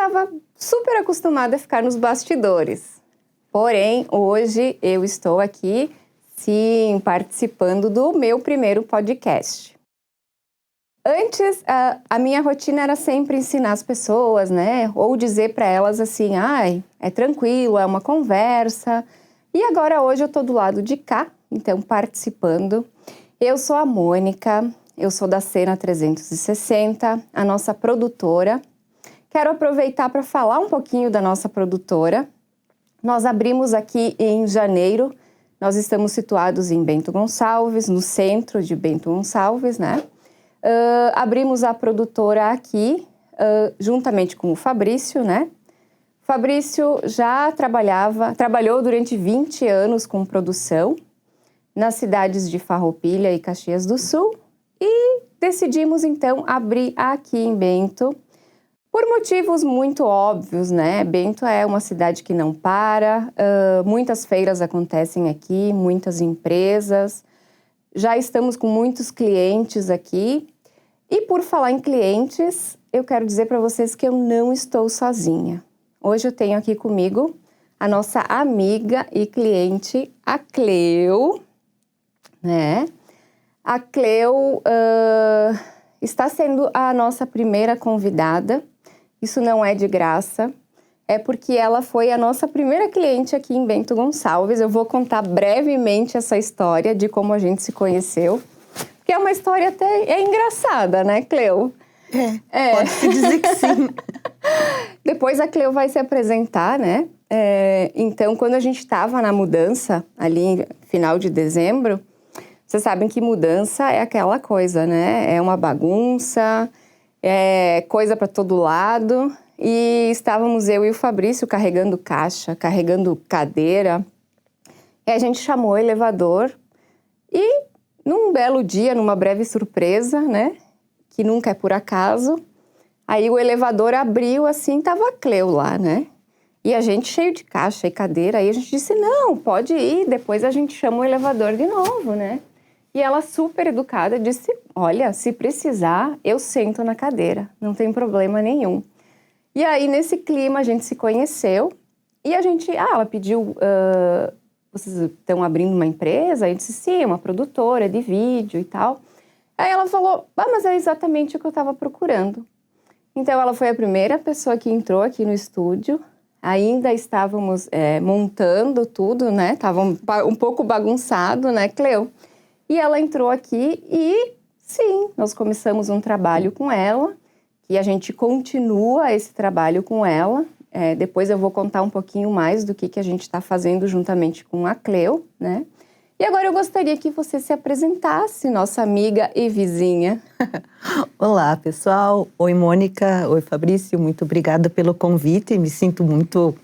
estava super acostumada a ficar nos bastidores. Porém, hoje eu estou aqui, sim, participando do meu primeiro podcast. Antes, a minha rotina era sempre ensinar as pessoas, né? Ou dizer para elas assim, ai, é tranquilo, é uma conversa. E agora hoje eu estou do lado de cá, então participando. Eu sou a Mônica, eu sou da Cena 360, a nossa produtora. Quero aproveitar para falar um pouquinho da nossa produtora. Nós abrimos aqui em janeiro, nós estamos situados em Bento Gonçalves, no centro de Bento Gonçalves, né? Abrimos a produtora aqui, juntamente com o Fabrício, né? Fabrício já trabalhou durante 20 anos com produção nas cidades de Farroupilha e Caxias do Sul e decidimos então abrir aqui em Bento por motivos muito óbvios, né? Bento é uma cidade que não para, muitas feiras acontecem aqui, muitas empresas, já estamos com muitos clientes aqui. E por falar em clientes, eu quero dizer para vocês que eu não estou sozinha. Hoje eu tenho aqui comigo a nossa amiga e cliente, a Cleo, né? A Cleo está sendo a nossa primeira convidada. Isso não é de graça, é porque ela foi a nossa primeira cliente aqui em Bento Gonçalves. Eu vou contar brevemente essa história de como a gente se conheceu. Que é uma história até engraçada, né, Cleo? Pode-se dizer que sim. Depois a Cleo vai se apresentar, né? Então, quando a gente estava na mudança, ali no final de dezembro, vocês sabem que mudança é aquela coisa, né? É uma bagunça, é coisa para todo lado. E estávamos eu e o Fabrício carregando caixa, carregando cadeira. E a gente chamou o elevador e... Num belo dia, numa breve surpresa, né? Que nunca é por acaso. Aí o elevador abriu assim, tava a Cleo lá, né? E a gente cheio de caixa e cadeira. Aí a gente disse, não, pode ir. Depois a gente chama o elevador de novo, né? E ela, super educada, disse, olha, se precisar, eu sento na cadeira. Não tem problema nenhum. E aí, nesse clima, a gente se conheceu. E a gente, ela pediu... vocês estão abrindo uma empresa? Aí eu disse, sim, uma produtora de vídeo e tal. Aí ela falou, mas é exatamente o que eu estava procurando. Então, ela foi a primeira pessoa que entrou aqui no estúdio. Ainda estávamos montando tudo, né? Estava um pouco bagunçado, né, Cleo? E ela entrou aqui e, sim, nós começamos um trabalho com ela. E a gente continua esse trabalho com ela. Depois eu vou contar um pouquinho mais do que a gente está fazendo juntamente com a Cleo, né? E agora eu gostaria que você se apresentasse, nossa amiga e vizinha. Olá, pessoal. Oi, Mônica. Oi, Fabrício. Muito obrigada pelo convite. Me sinto muito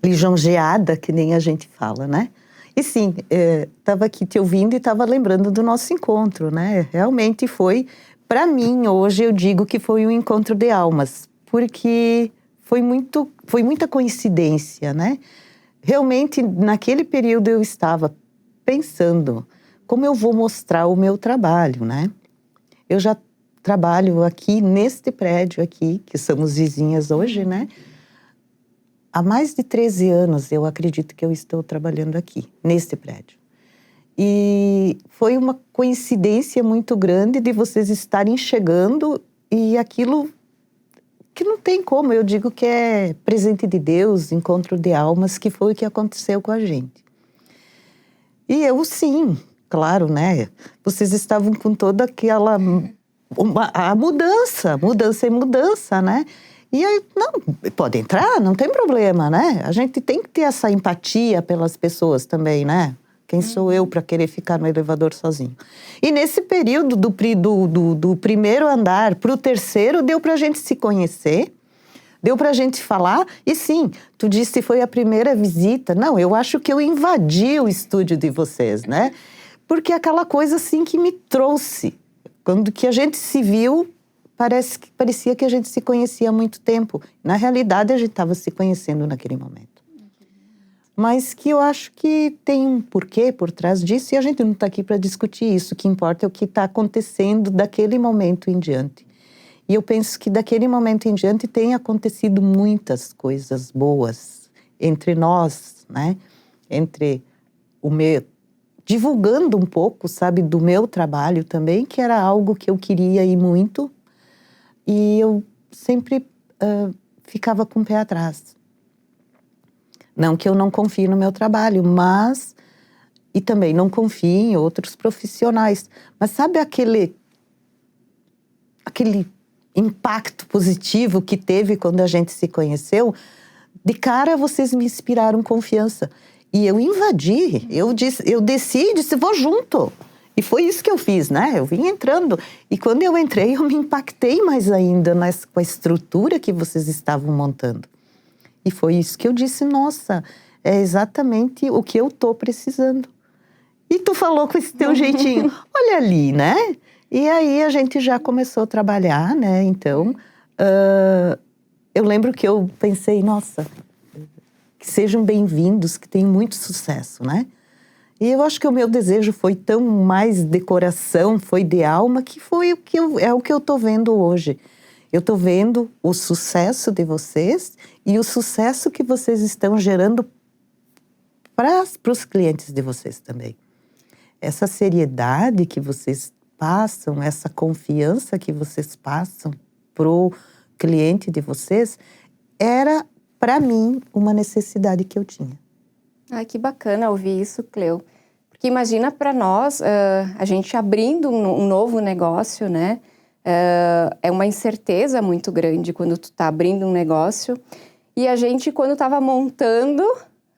lisonjeada, que nem a gente fala, né? E sim, estava aqui te ouvindo e estava lembrando do nosso encontro, né? Realmente foi, para mim, hoje eu digo que foi um encontro de almas, porque... Foi muita coincidência, né? Realmente, naquele período eu estava pensando como eu vou mostrar o meu trabalho, né? Eu já trabalho aqui neste prédio aqui, que somos vizinhas hoje, né? Há mais de 13 anos eu acredito que eu estou trabalhando aqui, neste prédio. E foi uma coincidência muito grande de vocês estarem chegando e aquilo... que não tem como, eu digo que é presente de Deus, encontro de almas, que foi o que aconteceu com a gente. E eu, sim, claro, né? Vocês estavam com toda aquela... a mudança e mudança, né? E aí, não, pode entrar, não tem problema, né? A gente tem que ter essa empatia pelas pessoas também, né? Quem sou eu para querer ficar no elevador sozinho? E nesse período do primeiro andar para o terceiro, deu para a gente se conhecer, deu para a gente falar. E sim, tu disse que foi a primeira visita. Não, eu acho que eu invadi o estúdio de vocês, né? Porque aquela coisa assim que me trouxe. Quando que a gente se viu, parecia que a gente se conhecia há muito tempo. Na realidade, a gente estava se conhecendo naquele momento. Mas que eu acho que tem um porquê por trás disso, e a gente não está aqui para discutir isso. O que importa é o que está acontecendo daquele momento em diante. E eu penso que daquele momento em diante tem acontecido muitas coisas boas entre nós, né? Entre o meu... divulgando um pouco, sabe, do meu trabalho também, que era algo que eu queria ir muito. E eu sempre ficava com o pé atrás. Não que eu não confie no meu trabalho, mas... E também não confio em outros profissionais. Mas sabe aquele impacto positivo que teve quando a gente se conheceu? De cara, vocês me inspiraram confiança. E eu invadi, eu desci e disse, vou junto. E foi isso que eu fiz, né? Eu vim entrando. E quando eu entrei, eu me impactei mais ainda com a estrutura que vocês estavam montando. E foi isso que eu disse, nossa, é exatamente o que eu tô precisando. E tu falou com esse teu jeitinho, olha ali, né? E aí a gente já começou a trabalhar, né? Então, eu lembro que eu pensei, nossa, que sejam bem-vindos, que tenham muito sucesso, né? E eu acho que o meu desejo foi tão mais de coração, foi de alma, que foi é o que eu tô vendo hoje. Eu tô vendo o sucesso de vocês e o sucesso que vocês estão gerando para os clientes de vocês também. Essa seriedade que vocês passam, essa confiança que vocês passam pro cliente de vocês, era, para mim, uma necessidade que eu tinha. Ai, que bacana ouvir isso, Cleo. Porque imagina para nós, a gente abrindo um novo negócio, né? É uma incerteza muito grande quando tu tá abrindo um negócio. E a gente, quando estava montando,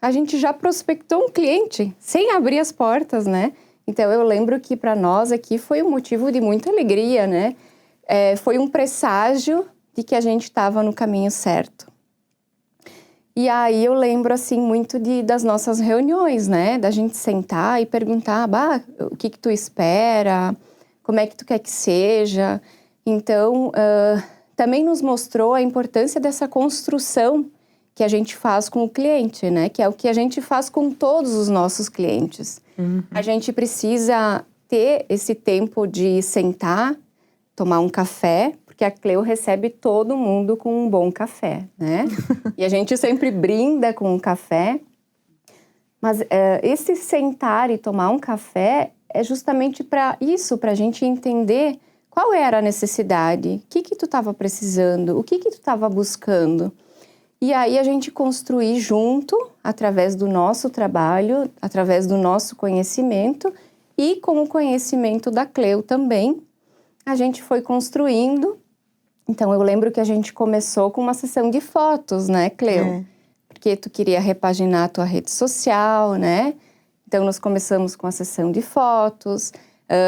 a gente já prospectou um cliente, sem abrir as portas, né? Então, eu lembro que para nós aqui foi um motivo de muita alegria, né? Foi um presságio de que a gente estava no caminho certo. E aí eu lembro, assim, muito das nossas reuniões, né? Da gente sentar e perguntar, o que tu espera? Como é que tu quer que seja? Então, também nos mostrou a importância dessa construção que a gente faz com o cliente, né? Que é o que a gente faz com todos os nossos clientes. Uhum. A gente precisa ter esse tempo de sentar, tomar um café, porque a Cleo recebe todo mundo com um bom café, né? E a gente sempre brinda com um café. Mas esse sentar e tomar um café é justamente para isso, para a gente entender qual era a necessidade, o que tu estava precisando, o que tu estava buscando. E aí a gente construir junto, através do nosso trabalho, através do nosso conhecimento e com o conhecimento da Cleo também, a gente foi construindo. Então eu lembro que a gente começou com uma sessão de fotos, né, Cleo? Porque tu queria repaginar a tua rede social, né? Então nós começamos com a sessão de fotos.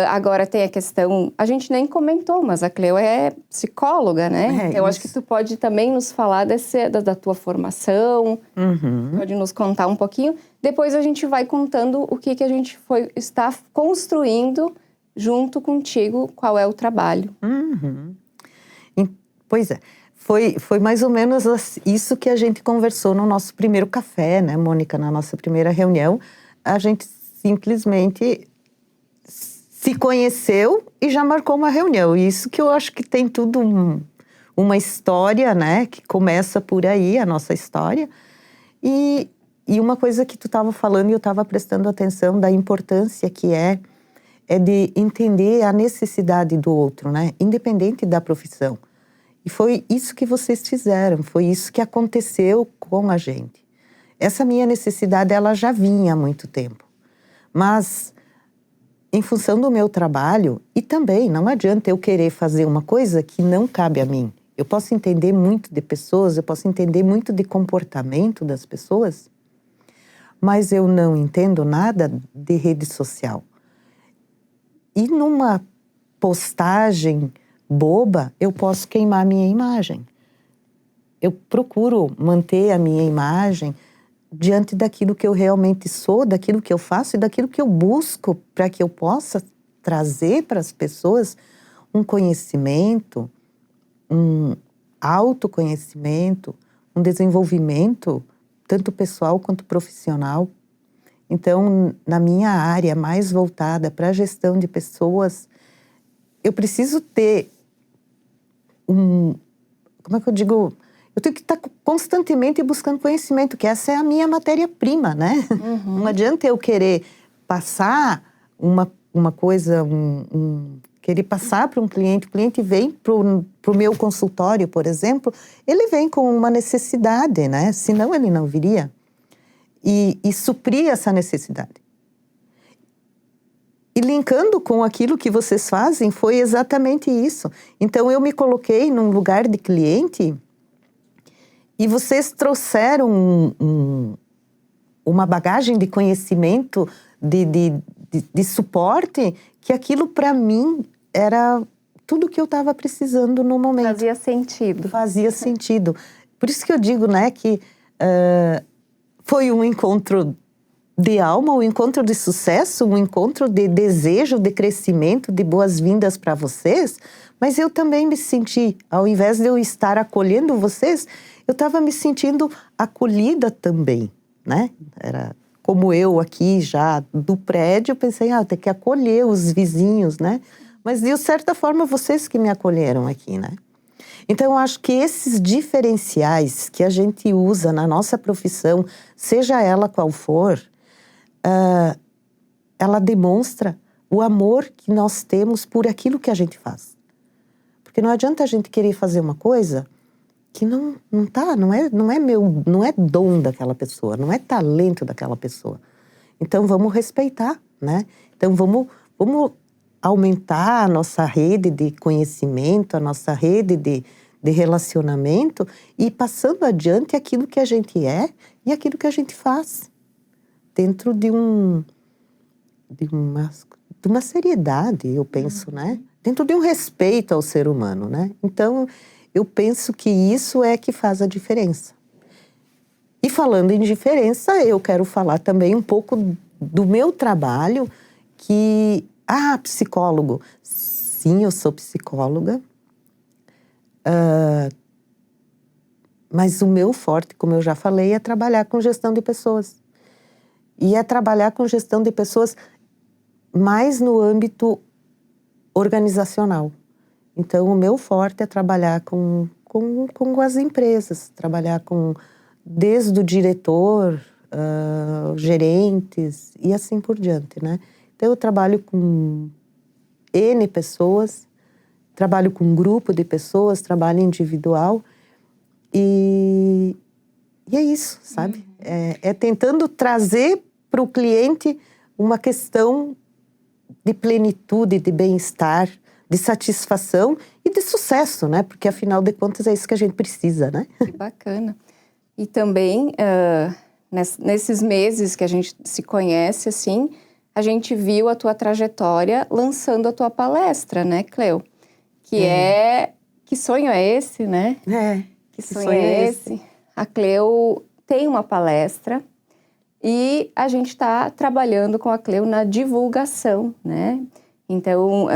Agora tem a questão, a gente nem comentou, mas a Cleo é psicóloga, né? Então, acho que tu pode também nos falar da tua formação, pode nos contar um pouquinho. Depois a gente vai contando o que a gente está construindo junto contigo, qual é o trabalho. Pois é, foi mais ou menos isso que a gente conversou no nosso primeiro café, né, Mônica? Na nossa primeira reunião, a gente simplesmente se conheceu e já marcou uma reunião. Isso que eu acho que tem tudo uma história, né? Que começa por aí, a nossa história. E uma coisa que tu estava falando e eu estava prestando atenção da importância que é de entender a necessidade do outro, né? Independente da profissão. E foi isso que vocês fizeram, foi isso que aconteceu com a gente. Essa minha necessidade, ela já vinha há muito tempo. Mas em função do meu trabalho, e também não adianta eu querer fazer uma coisa que não cabe a mim. Eu posso entender muito de pessoas, eu posso entender muito de comportamento das pessoas, mas eu não entendo nada de rede social. E numa postagem boba, eu posso queimar a minha imagem. Eu procuro manter a minha imagem diante daquilo que eu realmente sou, daquilo que eu faço e daquilo que eu busco para que eu possa trazer para as pessoas um conhecimento, um autoconhecimento, um desenvolvimento, tanto pessoal quanto profissional. Então, na minha área mais voltada para a gestão de pessoas, eu preciso ter como é que eu digo? Eu tenho que estar constantemente buscando conhecimento, que essa é a minha matéria-prima, né? Uhum. Não adianta eu querer passar uma coisa, querer passar para um cliente. O cliente vem para o meu consultório, por exemplo, ele vem com uma necessidade, né? Senão ele não viria. E suprir essa necessidade. E linkando com aquilo que vocês fazem, foi exatamente isso. Então, eu me coloquei num lugar de cliente e vocês trouxeram uma bagagem de conhecimento, de suporte, que aquilo para mim era tudo que eu estava precisando no momento. Fazia sentido. Fazia sentido. Por isso que eu digo, né, que foi um encontro de alma, um encontro de sucesso, um encontro de desejo, de crescimento, de boas-vindas para vocês, mas eu também me senti, ao invés de eu estar acolhendo vocês, eu estava me sentindo acolhida também, né? Era como eu aqui já do prédio, eu pensei, tem que acolher os vizinhos, né? Mas de certa forma vocês que me acolheram aqui, né? Então eu acho que esses diferenciais que a gente usa na nossa profissão, seja ela qual for, ela demonstra o amor que nós temos por aquilo que a gente faz. Porque não adianta a gente querer fazer uma coisa que não é dom daquela pessoa, não é talento daquela pessoa. Então vamos respeitar, né? Então vamos aumentar a nossa rede de conhecimento, a nossa rede de relacionamento e passando adiante aquilo que a gente é e aquilo que a gente faz. Dentro de uma seriedade, eu penso, né? Dentro de um respeito ao ser humano, né? Então, eu penso que isso é que faz a diferença. E falando em diferença, eu quero falar também um pouco do meu trabalho, que... psicólogo. Sim, eu sou psicóloga. Mas o meu forte, como eu já falei, é trabalhar com gestão de pessoas. E é trabalhar com gestão de pessoas mais no âmbito organizacional. Então, o meu forte é trabalhar com as empresas, trabalhar desde o diretor, gerentes e assim por diante, né? Então, eu trabalho com N pessoas, trabalho com um grupo de pessoas, trabalho individual e é isso, sabe? É tentando trazer para o cliente uma questão de plenitude, de bem-estar, de satisfação e de sucesso, né? Porque, afinal de contas, é isso que a gente precisa, né? Que bacana. E também, nesses meses que a gente se conhece, assim, a gente viu a tua trajetória lançando a tua palestra, né, Cleo? Que sonho é esse, né? Que sonho é esse? A Cleo tem uma palestra e a gente está trabalhando com a Cleo na divulgação, né? Então,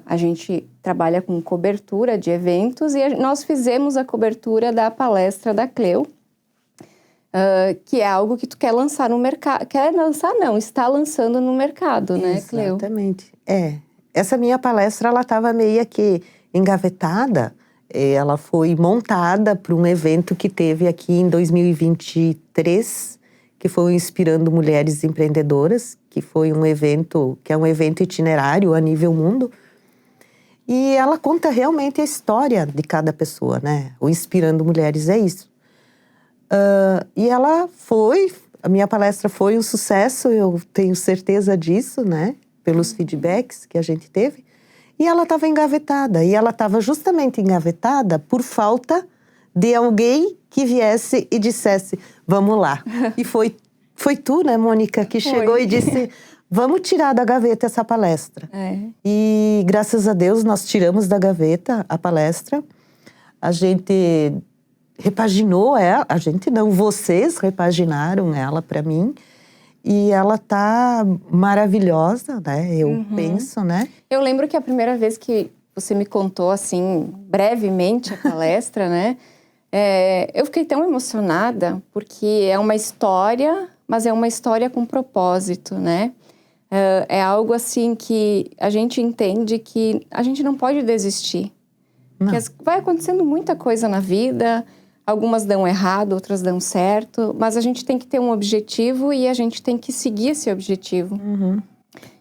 a gente trabalha com cobertura de eventos e nós fizemos a cobertura da palestra da Cleo, que é algo que tu quer lançar no mercado. Quer lançar não, está lançando no mercado, né, Cleo? Exatamente. Essa minha palestra, ela estava meio que engavetada. Ela foi montada para um evento que teve aqui em 2023, que foi o Inspirando Mulheres Empreendedoras, que foi um evento, que é um evento itinerário a nível mundo. E ela conta realmente a história de cada pessoa, né? O Inspirando Mulheres é isso. E a minha palestra foi um sucesso, eu tenho certeza disso, né? Pelos feedbacks que a gente teve. E ela estava engavetada. E ela estava justamente engavetada por falta de alguém que viesse e dissesse, vamos lá. E foi tu, né, Mônica, que chegou e disse, vamos tirar da gaveta essa palestra. E graças a Deus nós tiramos da gaveta a palestra. A gente repaginou ela, a gente não, vocês repaginaram ela para mim. E ela tá maravilhosa, né? Eu penso, né? Eu lembro que a primeira vez que você me contou, assim, brevemente a palestra, né? Eu fiquei tão emocionada, porque é uma história, mas é uma história com propósito, né? É algo, assim, que a gente entende que a gente não pode desistir, Não. Vai acontecendo muita coisa na vida, algumas dão errado, outras dão certo, mas a gente tem que ter um objetivo e a gente tem que seguir esse objetivo. Uhum.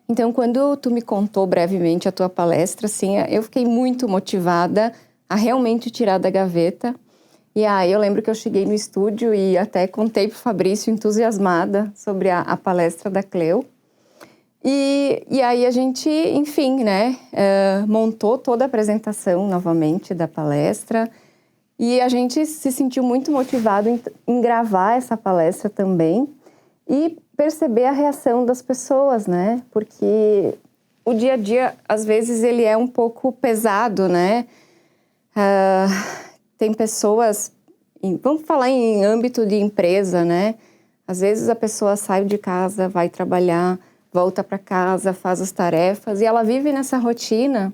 Então, quando tu me contou brevemente a tua palestra, assim, eu fiquei muito motivada a realmente tirar da gaveta. E aí eu lembro que eu cheguei no estúdio e até contei pro Fabrício, entusiasmada, sobre a palestra da Cleo. E aí a gente, enfim, né, montou toda a apresentação novamente da palestra. E a gente se sentiu muito motivado em gravar essa palestra também. E perceber a reação das pessoas, né? Porque o dia a dia, às vezes, ele é um pouco pesado, né? Tem pessoas... Vamos falar em âmbito de empresa, né? Às vezes a pessoa sai de casa, vai trabalhar, volta para casa, faz as tarefas e ela vive nessa rotina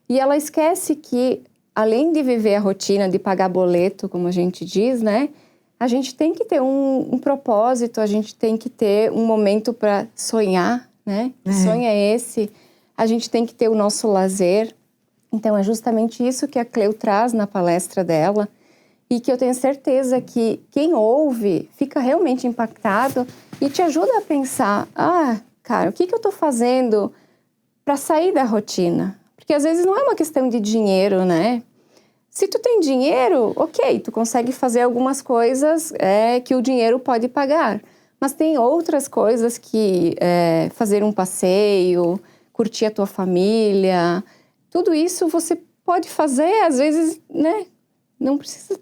e ela esquece que, além de viver a rotina, de pagar boleto, como a gente diz, né? A gente tem que ter um propósito, a gente tem que ter um momento para sonhar, né? Que sonho é esse? A gente tem que ter o nosso lazer. Então, é justamente isso que a Cleo traz na palestra dela e que eu tenho certeza que quem ouve fica realmente impactado e te ajuda a pensar, cara, o que eu estou fazendo para sair da rotina? Porque às vezes não é uma questão de dinheiro, né? Se tu tem dinheiro, ok, tu consegue fazer algumas coisas que o dinheiro pode pagar. Mas tem outras coisas que fazer um passeio, curtir a tua família, tudo isso você pode fazer, às vezes, né? Não precisa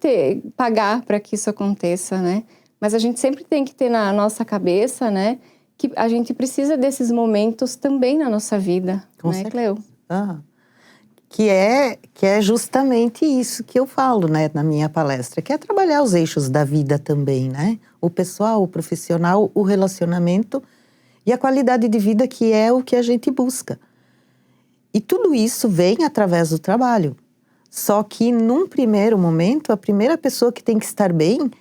pagar para que isso aconteça, né? Mas a gente sempre tem que ter na nossa cabeça, né? Que a gente precisa desses momentos também na nossa vida, Com né, Cleo? Que é justamente isso que eu falo, né, na minha palestra, que é trabalhar os eixos da vida também, né? O pessoal, o profissional, o relacionamento e a qualidade de vida, que é o que a gente busca. E tudo isso vem através do trabalho. Só que, num primeiro momento, a primeira pessoa que tem que estar bem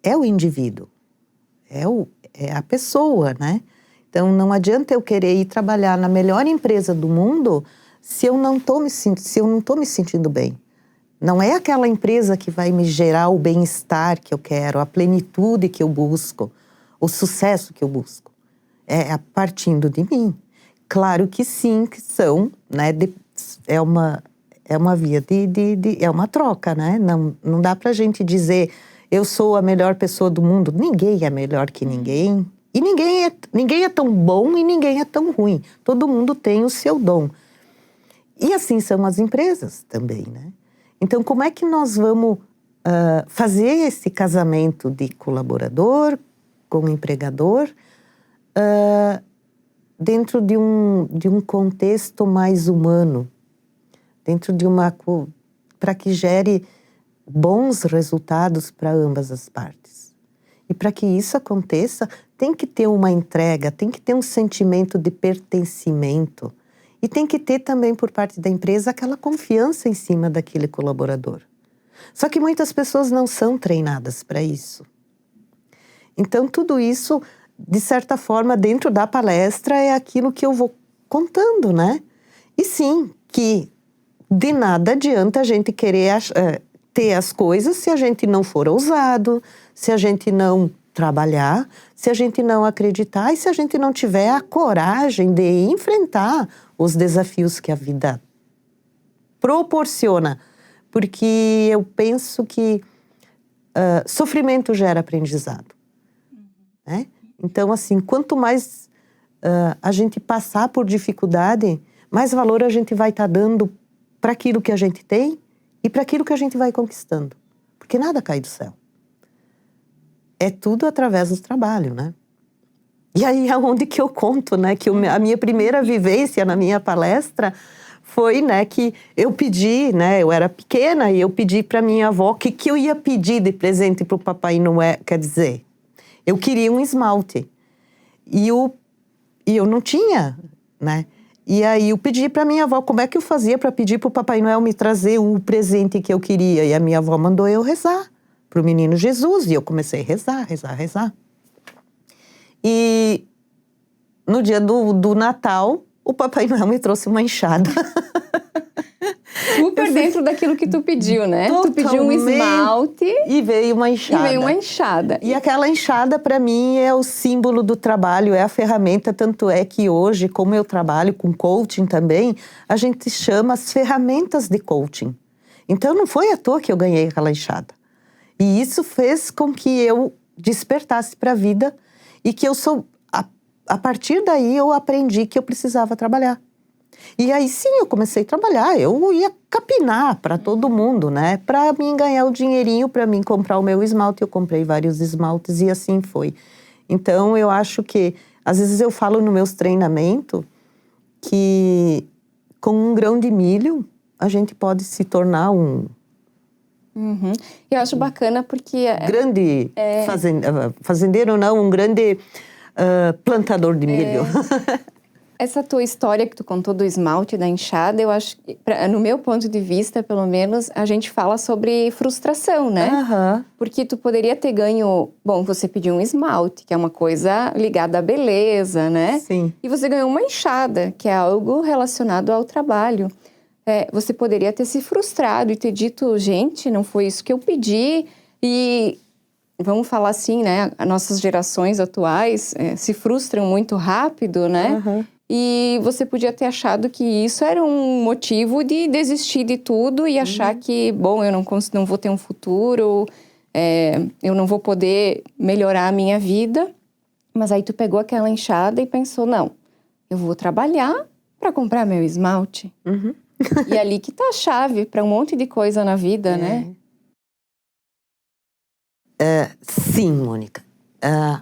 é o indivíduo, é a pessoa, né? Então, não adianta eu querer ir trabalhar na melhor empresa do mundo se eu não estou me sentindo bem. Não é aquela empresa que vai me gerar o bem-estar que eu quero, a plenitude que eu busco, o sucesso que eu busco. É partindo de mim. Claro que sim, que são, né? É uma via é uma troca, né? Não dá pra gente dizer, eu sou a melhor pessoa do mundo. Ninguém é melhor que ninguém. E ninguém é tão bom e ninguém é tão ruim. Todo mundo tem o seu dom. E assim são as empresas também, né? Então, como é que nós vamos fazer esse casamento de colaborador com empregador dentro de um contexto mais humano, dentro de para que gere bons resultados para ambas as partes. E para que isso aconteça, tem que ter uma entrega, tem que ter um sentimento de pertencimento. E tem que ter também, por parte da empresa, aquela confiança em cima daquele colaborador. Só que muitas pessoas não são treinadas para isso. Então, tudo isso, de certa forma, dentro da palestra, é aquilo que eu vou contando, né? E sim, que de nada adianta a gente querer ter as coisas se a gente não for ousado, se a gente não trabalhar, se a gente não acreditar e se a gente não tiver a coragem de enfrentar os desafios que a vida proporciona. Porque eu penso que sofrimento gera aprendizado. Né? Então, assim, quanto mais a gente passar por dificuldade, mais valor a gente vai estar dando para aquilo que a gente tem e para aquilo que a gente vai conquistando. Porque nada cai do céu. É tudo através do trabalho, né? E aí é onde que eu conto, né? Que a minha primeira vivência na minha palestra foi, né, que eu pedi, né? Eu era pequena e eu pedi para minha avó que eu ia pedir de presente para o Papai Noel. Quer dizer, eu queria um esmalte. E eu não tinha, né? E aí eu pedi para minha avó como é que eu fazia para pedir para o Papai Noel me trazer o presente que eu queria. E a minha avó mandou eu rezar para o menino Jesus. E eu comecei a rezar. E no dia do Natal, o Papai Noel me trouxe uma enxada. super dentro daquilo que tu pediu, né? Tu pediu um esmalte e veio uma enxada. E veio uma enxada. E aquela enxada, para mim, é o símbolo do trabalho, é a ferramenta. Tanto é que hoje, como eu trabalho com coaching também, a gente chama as ferramentas de coaching. Então, não foi à toa que eu ganhei aquela enxada. E isso fez com que eu despertasse para a vida e que a partir daí eu aprendi que eu precisava trabalhar. E aí sim eu comecei a trabalhar, eu ia capinar para todo mundo, né? Para mim ganhar o dinheirinho, para mim comprar o meu esmalte, eu comprei vários esmaltes e assim foi. Então eu acho que, às vezes eu falo nos meus treinamentos que com um grão de milho a gente pode se tornar um... Uhum. Eu acho bacana porque... grande fazendeiro, não, um grande plantador de milho. Essa tua história que tu contou do esmalte, da enxada, eu acho que, no meu ponto de vista, pelo menos, a gente fala sobre frustração, né? Uhum. Porque tu poderia ter ganho... Bom, você pediu um esmalte, que é uma coisa ligada à beleza, né? Sim. E você ganhou uma enxada, que é algo relacionado ao trabalho. Você poderia ter se frustrado e ter dito, gente, não foi isso que eu pedi. E vamos falar assim, né? As nossas gerações atuais se frustram muito rápido, né? Uhum. E você podia ter achado que isso era um motivo de desistir de tudo e achar que, bom, eu não vou ter um futuro, eu não vou poder melhorar a minha vida. Mas aí tu pegou aquela enxada e pensou, não, eu vou trabalhar para comprar meu esmalte. Uhum. E ali que tá a chave para um monte de coisa na vida, né? Sim, Mônica.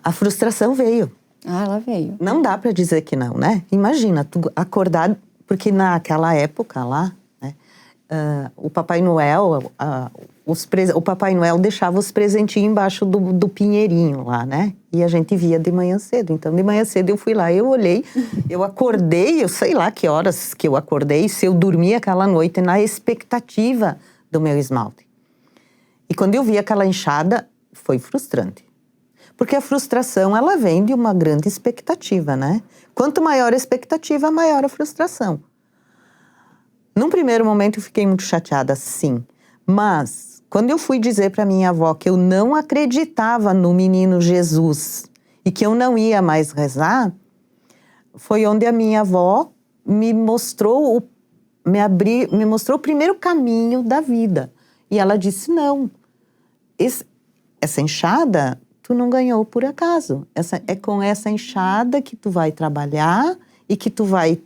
A frustração veio. Ah, ela veio. Não dá para dizer que não, né? Imagina, tu acordar... Porque naquela época lá, né, o Papai Noel... o Papai Noel deixava os presentinhos embaixo do pinheirinho lá, né? E a gente via de manhã cedo. Então, de manhã cedo eu fui lá, eu olhei, eu acordei, eu sei lá que horas que eu acordei, se eu dormi aquela noite na expectativa do meu esmalte. E quando eu vi aquela enxada, foi frustrante. Porque a frustração, ela vem de uma grande expectativa, né? Quanto maior a expectativa, maior a frustração. Num primeiro momento eu fiquei muito chateada, sim. Mas, quando eu fui dizer para minha avó que eu não acreditava no menino Jesus e que eu não ia mais rezar, foi onde a minha avó me mostrou o primeiro caminho da vida. E ela disse, não, essa enxada tu não ganhou por acaso. É com essa enxada que tu vai trabalhar e que tu vai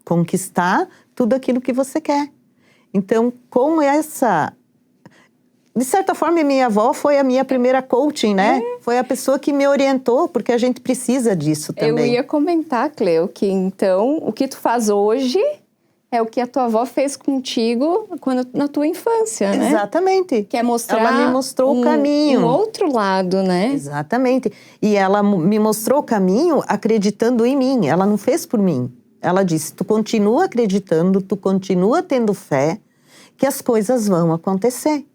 conquistar tudo aquilo que você quer. Então, com essa... De certa forma, minha avó foi a minha primeira coaching, né? Foi a pessoa que me orientou, porque a gente precisa disso também. Eu ia comentar, Cleo, que então o que tu faz hoje é o que a tua avó fez contigo na tua infância, né? Exatamente. Que é mostrar... Ela me mostrou o caminho. Um outro lado, né? Exatamente. E ela me mostrou o caminho acreditando em mim. Ela não fez por mim. Ela disse, tu continua acreditando, tu continua tendo fé, que as coisas vão acontecer.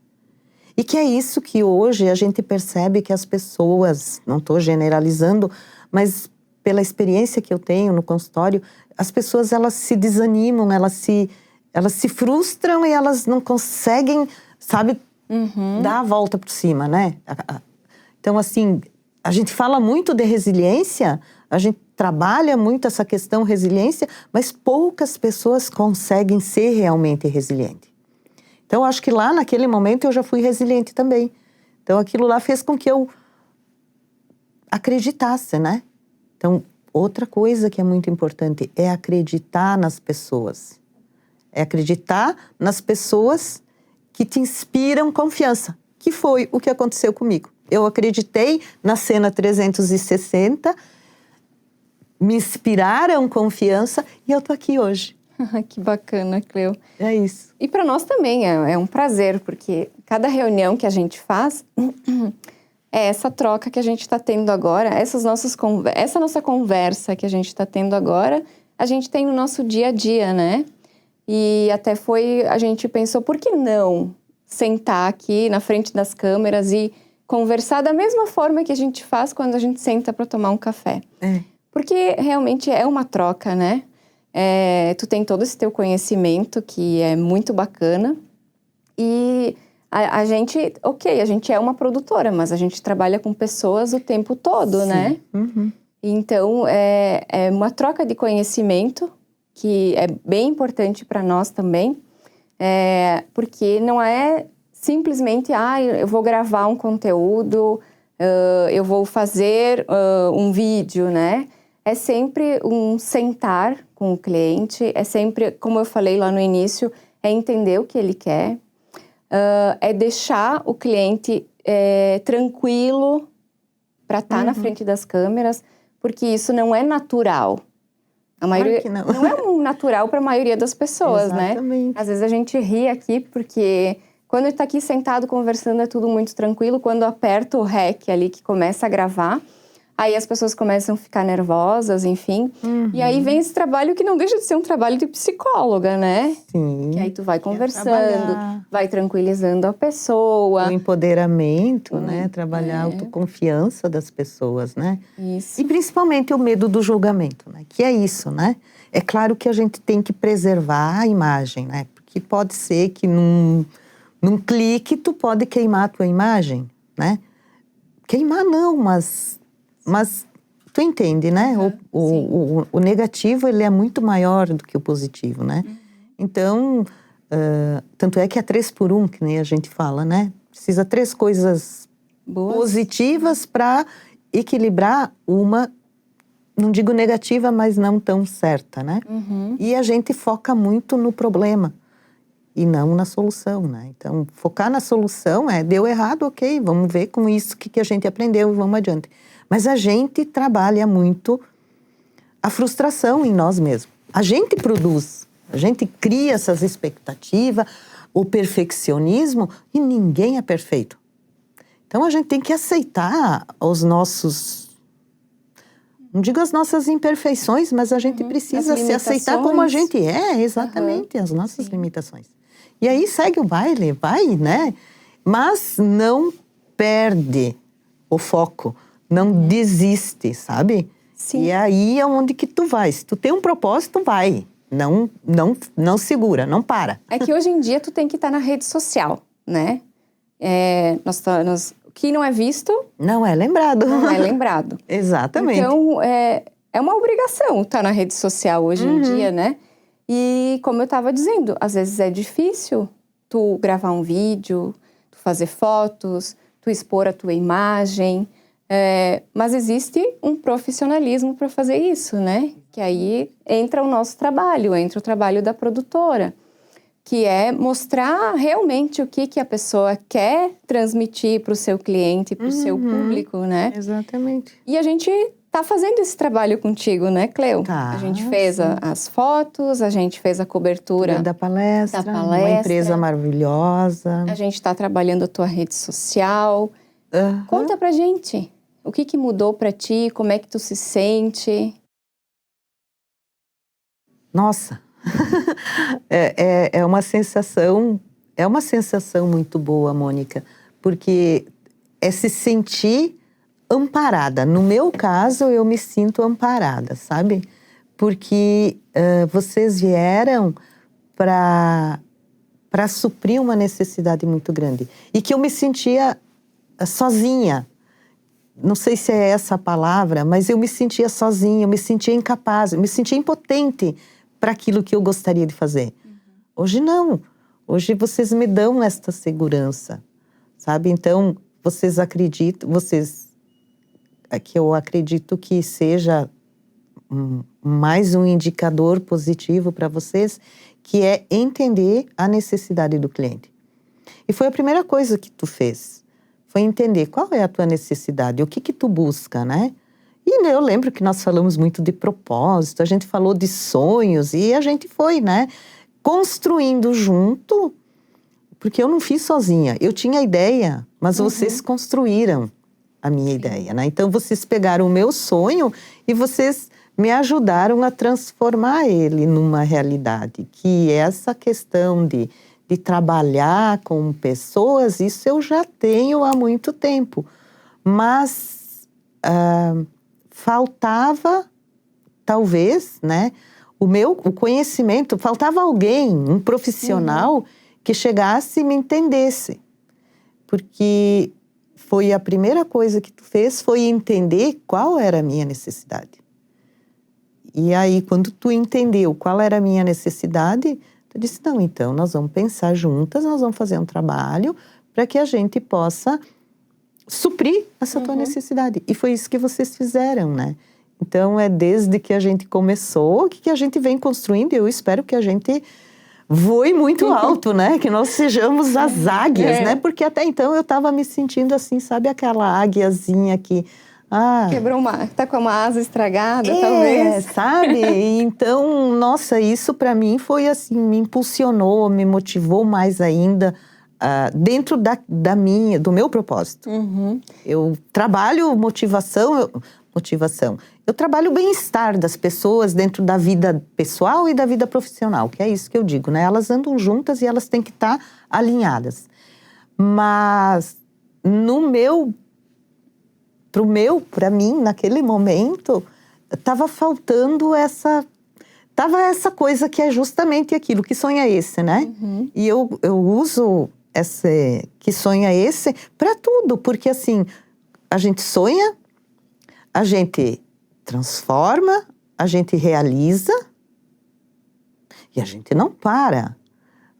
E que é isso que hoje a gente percebe que as pessoas, não estou generalizando, mas pela experiência que eu tenho no consultório, as pessoas elas se desanimam, elas se frustram e elas não conseguem, sabe, dar a volta por cima, né? Então, assim, a gente fala muito de resiliência, a gente trabalha muito essa questão resiliência, mas poucas pessoas conseguem ser realmente resilientes. Então, eu acho que lá naquele momento eu já fui resiliente também. Então, aquilo lá fez com que eu acreditasse, né? Então, outra coisa que é muito importante é acreditar nas pessoas. É acreditar nas pessoas que te inspiram confiança, que foi o que aconteceu comigo. Eu acreditei na Cena 360, me inspiraram confiança e eu tô aqui hoje. Que bacana, Cleo. É isso. E para nós também é um prazer, porque cada reunião que a gente faz é essa troca que a gente está tendo agora, essa nossa conversa que a gente está tendo agora, a gente tem no nosso dia a dia, né? E até a gente pensou, por que não sentar aqui na frente das câmeras e conversar da mesma forma que a gente faz quando a gente senta para tomar um café? Porque realmente é uma troca, né? tu tem todo esse teu conhecimento, que é muito bacana. E a gente, a gente é uma produtora, mas a gente trabalha com pessoas o tempo todo, Sim. né? Uhum. Então, é uma troca de conhecimento que é bem importante para nós também, porque não é simplesmente, eu vou gravar um conteúdo, eu vou fazer um vídeo, né? É sempre um sentar com o cliente, é sempre, como eu falei lá no início, é entender o que ele quer, é deixar o cliente tranquilo para estar na frente das câmeras, porque isso não é natural. A maioria, Claro que não. não é um natural para a maioria das pessoas, Exatamente. né? Às vezes a gente ri aqui porque quando está aqui sentado conversando é tudo muito tranquilo. Quando aperta o REC ali que começa a gravar, aí as pessoas começam a ficar nervosas, enfim. E aí vem esse trabalho que não deixa de ser um trabalho de psicóloga, né? Sim. Que aí tu vai Que é conversando, trabalhar vai tranquilizando a pessoa. o empoderamento, né? Trabalhar a autoconfiança das pessoas, né? Isso. E principalmente o medo do julgamento, né? Que é isso, né? É claro que a gente tem que preservar a imagem, né? Porque pode ser que num clique tu pode queimar a tua imagem, né? Queimar não, mas tu entende, né? O negativo, ele é muito maior do que o positivo, né? Então, tanto é que é 3 por 1, que nem a gente fala, né? Precisa 3 coisas positivas para equilibrar uma, não digo negativa, mas não tão certa, né? E a gente foca muito no problema e não na solução, né? Então, focar na solução deu errado, ok, vamos ver com isso o que a gente aprendeu e vamos adiante. Mas a gente trabalha muito a frustração em nós mesmos. A gente produz, a gente cria essas expectativas, o perfeccionismo, e ninguém é perfeito. Então, a gente tem que aceitar os nossos... Não digo as nossas imperfeições, mas a gente precisa se aceitar como a gente é, exatamente, as nossas limitações. E aí segue o baile, vai, né? Mas não perde o foco, não desiste, sabe? Sim. E aí é onde que tu vai. Se tu tem um propósito, vai. Não segura, não para. É que hoje em dia tu tem que estar na rede social, né? O que não é visto... Não é lembrado. Não é lembrado. Exatamente. Então, é uma obrigação estar na rede social hoje em dia, né? E como eu estava dizendo, às vezes é difícil tu gravar um vídeo, tu fazer fotos, tu expor a tua imagem, mas existe um profissionalismo para fazer isso, né? Que aí entra o nosso trabalho, entra o trabalho da produtora, que é mostrar realmente o que a pessoa quer transmitir para o seu cliente, para o seu público, né? Exatamente. E a gente tá fazendo esse trabalho contigo, né, Cleo? Tá, a gente fez as fotos, a gente fez a cobertura da palestra, uma empresa maravilhosa. A gente está trabalhando a tua rede social. Conta pra gente, o que mudou pra ti, como é que tu se sente? Nossa, é uma sensação muito boa, Mônica, porque é se sentir amparada. No meu caso, eu me sinto amparada, sabe? Porque vocês vieram para suprir uma necessidade muito grande. E que eu me sentia sozinha. Não sei se é essa a palavra, mas eu me sentia sozinha, eu me sentia incapaz, eu me sentia impotente para aquilo que eu gostaria de fazer. Hoje não. Hoje vocês me dão esta segurança, sabe? Então, vocês acreditam, que eu acredito que seja mais um indicador positivo para vocês, que é entender a necessidade do cliente. E foi a primeira coisa que tu fez, foi entender qual é a tua necessidade, o que tu busca, né? E eu lembro que nós falamos muito de propósito, a gente falou de sonhos e a gente foi, né, construindo junto, porque eu não fiz sozinha, eu tinha a ideia, mas vocês construíram a minha ideia, né? Então, vocês pegaram o meu sonho e vocês me ajudaram a transformar ele numa realidade, que essa questão de trabalhar com pessoas, isso eu já tenho há muito tempo. Mas faltava, talvez, né, o conhecimento, faltava alguém, um profissional que chegasse e me entendesse. Porque foi a primeira coisa que tu fez, foi entender qual era a minha necessidade. E aí, quando tu entendeu qual era a minha necessidade, tu disse, não, então, nós vamos pensar juntas, nós vamos fazer um trabalho para que a gente possa suprir essa tua necessidade. E foi isso que vocês fizeram, né? Então, é desde que a gente começou que a gente vem construindo, e eu espero que a gente voe muito alto, né? Que nós sejamos as águias, né? Porque até então eu estava me sentindo assim, sabe aquela águiazinha que... quebrou tá com uma asa estragada, talvez. Sabe? Então, nossa, isso para mim foi assim, me impulsionou, me motivou mais ainda dentro do meu propósito. Eu trabalho motivação. Eu trabalho o bem-estar das pessoas dentro da vida pessoal e da vida profissional, que é isso que eu digo, né? Elas andam juntas e elas têm que estar alinhadas. Mas para mim, naquele momento, estava faltando essa coisa que é justamente aquilo, que sonho é esse, né? E eu uso esse que sonho é esse para tudo, porque assim, a gente sonha, a gente transforma, a gente realiza e a gente não para.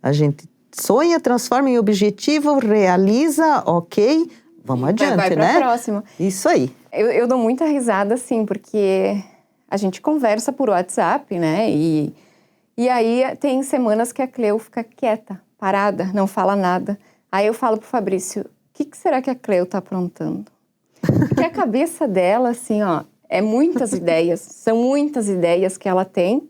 A gente sonha, transforma em objetivo, realiza, ok, vamos adiante, vai né? Vai próximo. Isso aí. Eu dou muita risada, assim, porque a gente conversa por WhatsApp, né? E aí tem semanas que a Cleo fica quieta, parada, não fala nada. Aí eu falo pro Fabrício, o que será que a Cleo tá aprontando? Porque a cabeça dela, assim, ó, é muitas ideias, são muitas ideias que ela tem.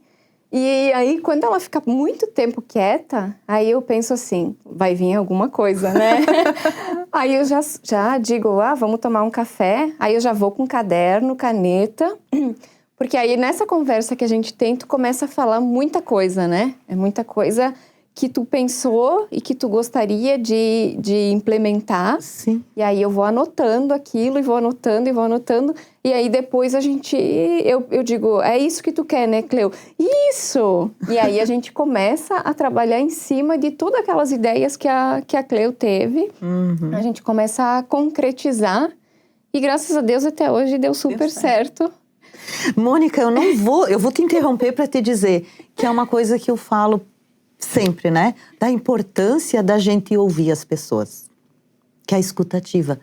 E aí, quando ela fica muito tempo quieta, aí eu penso assim, vai vir alguma coisa, né? Aí eu já digo, vamos tomar um café. Aí eu já vou com caderno, caneta. Porque aí, nessa conversa que a gente tem, tu começa a falar muita coisa, né? É muita coisa que tu pensou e que tu gostaria de implementar. Sim. E aí eu vou anotando aquilo, e vou anotando, e vou anotando. E aí depois eu digo, é isso que tu quer, né, Cleo? Isso! E aí a gente começa a trabalhar em cima de todas aquelas ideias que a Cleo teve. A gente começa a concretizar. E graças a Deus até hoje deu super certo. Mônica, eu vou te interromper para te dizer que é uma coisa que eu falo sempre, né? Da importância da gente ouvir as pessoas, que é a escutativa.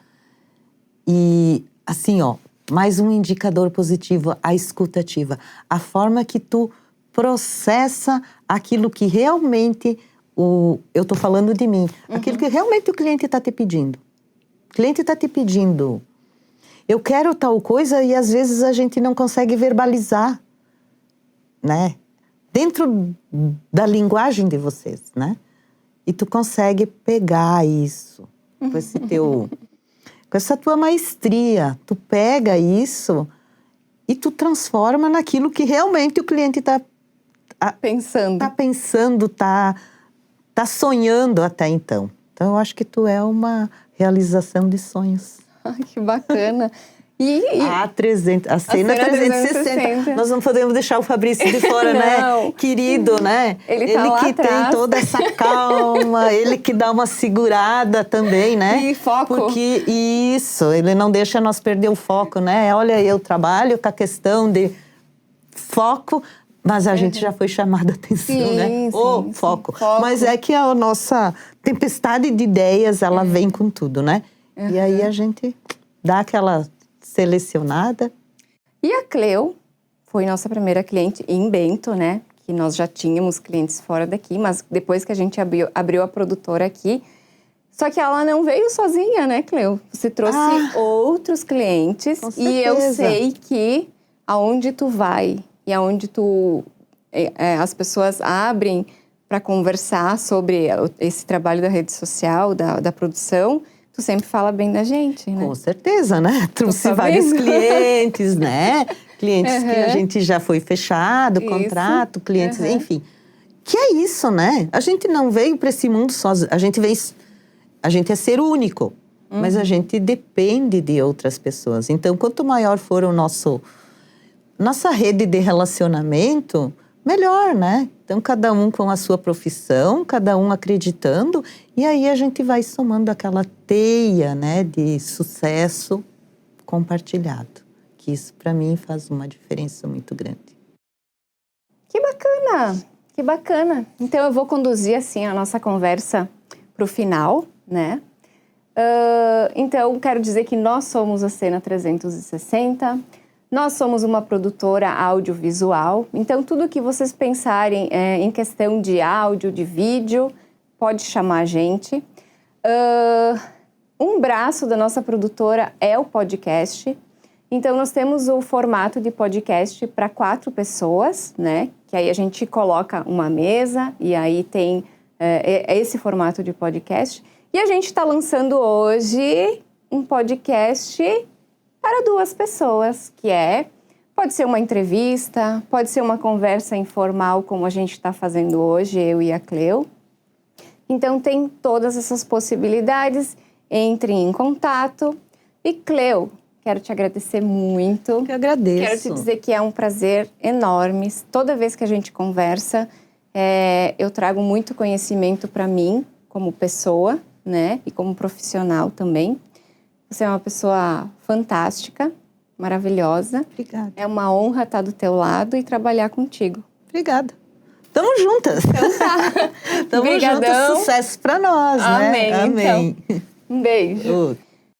E assim, ó, mais um indicador positivo, a escutativa. A forma que tu processa aquilo que realmente, eu tô falando de mim, aquilo que realmente o cliente está te pedindo. O cliente está te pedindo, eu quero tal coisa, e às vezes a gente não consegue verbalizar, né? Dentro da linguagem de vocês, né? E tu consegue pegar isso com essa tua maestria. Tu pega isso e tu transforma naquilo que realmente o cliente tá pensando, tá sonhando até então. Então, eu acho que tu é uma realização de sonhos. Ai, que bacana. A cena 360. Nós não podemos deixar o Fabrício de fora, né? Querido, né? Ele tá lá que atrás. Tem toda essa calma, ele que dá uma segurada também, né? E foco. Porque ele não deixa nós perder o foco, né? Olha, eu trabalho com a questão de foco, mas a gente já foi chamada a atenção, né? Foco. Mas é que a nossa tempestade de ideias, ela vem com tudo, né? E aí a gente dá aquela selecionada. E a Cleo foi nossa primeira cliente em Bento, né? Que nós já tínhamos clientes fora daqui, mas depois que a gente abriu a produtora aqui, só que ela não veio sozinha, né, Cleo? Você trouxe outros clientes. Com e eu certeza. sei que aonde tu vai e aonde as pessoas abrem para conversar sobre esse trabalho da rede social, da produção, tu sempre fala bem da gente, né? Com certeza, né? Trouxe vários clientes, né? Clientes que a gente já foi fechado, contrato, clientes, enfim. Que é isso, né? A gente não veio para esse mundo sozinho. A gente é ser único, mas a gente depende de outras pessoas. Então, quanto maior for nossa rede de relacionamento, melhor, né? Então, cada um com a sua profissão, cada um acreditando, e aí a gente vai somando aquela teia, né, de sucesso compartilhado. Que isso, para mim, faz uma diferença muito grande. Que bacana! Que bacana! Então, eu vou conduzir, assim, a nossa conversa para o final, né? Então, quero dizer que nós somos a Cena 360, nós somos uma produtora audiovisual, então tudo que vocês pensarem em questão de áudio, de vídeo, pode chamar a gente. Um braço da nossa produtora é o podcast, então nós temos o formato de podcast para 4 pessoas, né? Que aí a gente coloca uma mesa e aí tem esse formato de podcast. E a gente está lançando hoje um podcast para 2 pessoas, pode ser uma entrevista, pode ser uma conversa informal, como a gente está fazendo hoje, eu e a Cleo. Então, tem todas essas possibilidades, entre em contato. E, Cleo, quero te agradecer muito. Eu agradeço. Quero te dizer que é um prazer enorme. Toda vez que a gente conversa, eu trago muito conhecimento para mim, como pessoa, né? E como profissional também. Você é uma pessoa fantástica, maravilhosa. Obrigada. É uma honra estar do teu lado e trabalhar contigo. Obrigada. Tamo juntas. Então tá. Tamo juntas. Sucesso para nós, Amém, né? Amém. Então. Um beijo. Outro.